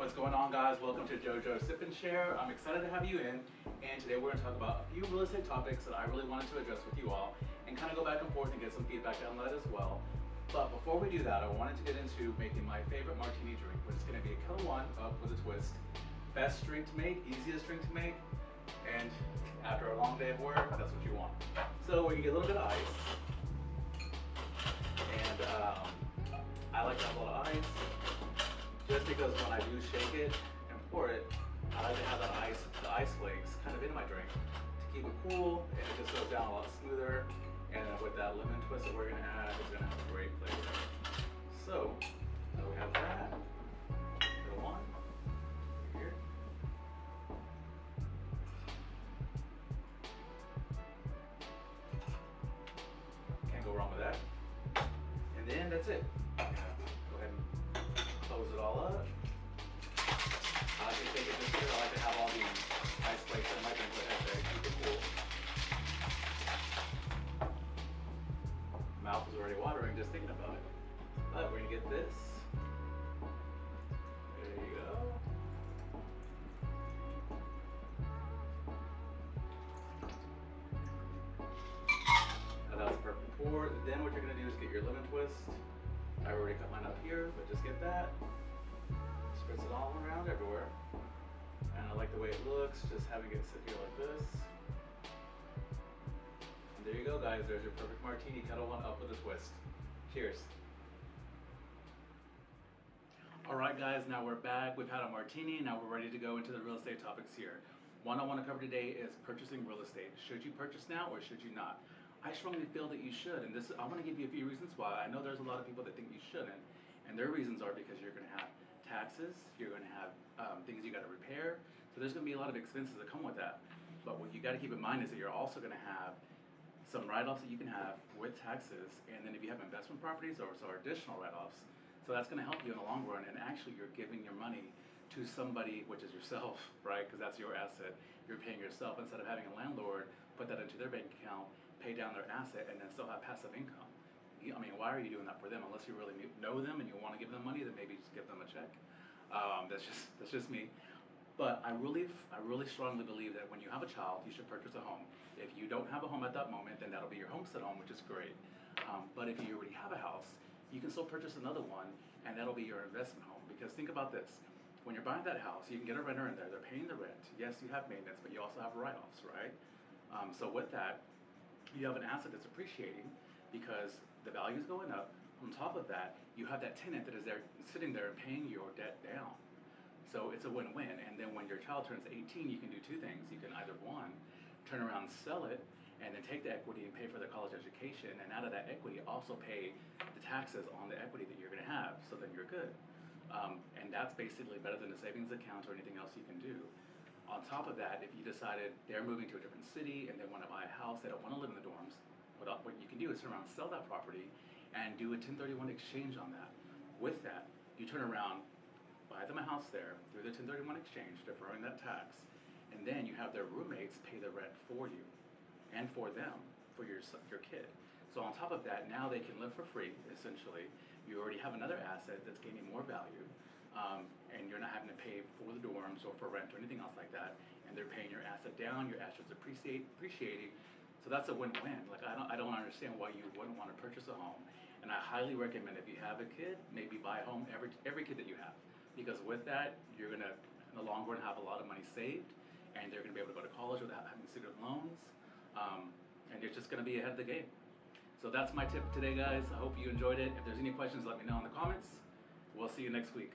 What's going on, guys? Welcome to JoJo's Sip and Share. I'm excited to have you in, and today we're going to talk about a few real estate topics that I really wanted to address with you all and kind of go back and forth and get some feedback on that as well. But before we do that, I wanted to get into making my favorite martini drink, which is going to be a Ketel One up with a twist. Best drink to make, easiest drink to make, and after a long day of work, that's what you want. So we get a little bit of ice, and I like to have a lot of ice, just because when I do shake it and pour it, I like to have that the ice flakes kind of in my drink to keep it cool, and it just goes down a lot smoother. And then with that lemon twist that we're gonna add, it's gonna have a great flavor. So, now we have that. Ketel One here. Can't go wrong with that. And then that's it. Go ahead and close it all up. I like to take it this here. I like to have all the ice flakes in my drink with it there. Keep it cool. Mouth is already watering just thinking about it. But we're gonna get this. There you go. Now that's a perfect pour. Then what you're gonna do is get your lemon twist. I already cut mine up here, but just get that. Spritz it all around everywhere. And I like the way it looks, just having it sit here like this. And there you go, guys. There's your perfect martini, Ketel One up with a twist. Cheers. All right, guys, now we're back. We've had a martini. Now we're ready to go into the real estate topics here. One I want to cover today is purchasing real estate. Should you purchase now or should you not? I strongly feel that you should, and I want to give you a few reasons why. I know there's a lot of people that think you shouldn't, and their reasons are because you're going to have taxes, you're going to have things you got to repair, so there's going to be a lot of expenses that come with that. But what you got to keep in mind is that you're also going to have some write-offs that you can have with taxes, and then if you have investment properties or additional write-offs, so that's going to help you in the long run, and actually you're giving your money to somebody, which is yourself, right? Because that's your asset. You're paying yourself instead of having a landlord put that into their bank account, pay down their asset, and then still have passive income. I mean, why are you doing that for them? Unless you really know them and you want to give them money, then maybe just give them a check. That's just me. But I really strongly believe that when you have a child, you should purchase a home. If you don't have a home at that moment, then that'll be your homestead home, which is great. But if you already have a house, you can still purchase another one, and that'll be your investment home. Because think about this. When you're buying that house, you can get a renter in there. They're paying the rent. Yes, you have maintenance, but you also have write-offs, right? So with that, you have an asset that's appreciating because the value is going up. On top of that, you have that tenant that is there sitting there and paying your debt down. So it's a win-win. And then when your child turns 18, you can do two things. You can either, one, turn around and sell it and then take the equity and pay for their college education, and out of that equity also pay the taxes on the equity that you're going to have, so then you're good. And that's basically better than a savings account or anything else you can do. On top of that, if you decided they're moving to a different city and they want to buy a house, they don't want to live in the dorms, what you can do is turn around and sell that property and do a 1031 exchange on that. With that, you turn around, buy them a house there through the 1031 exchange, deferring that tax, and then you have their roommates pay the rent for you and for them, for your kid. So on top of that, now they can live for free, essentially. You already have another asset that's gaining more value, and you're not having to pay for the dorms or for rent or anything else like that, and they're paying your asset down, your asset's appreciating. So that's a win-win. Like, I don't understand why you wouldn't want to purchase a home. And I highly recommend, if you have a kid, maybe buy a home every kid that you have. Because with that, you're gonna, in the long run, have a lot of money saved, and they're gonna be able to go to college without having student loans, and you're just gonna be ahead of the game. So that's my tip today, guys. I hope you enjoyed it. If there's any questions, let me know in the comments. We'll see you next week.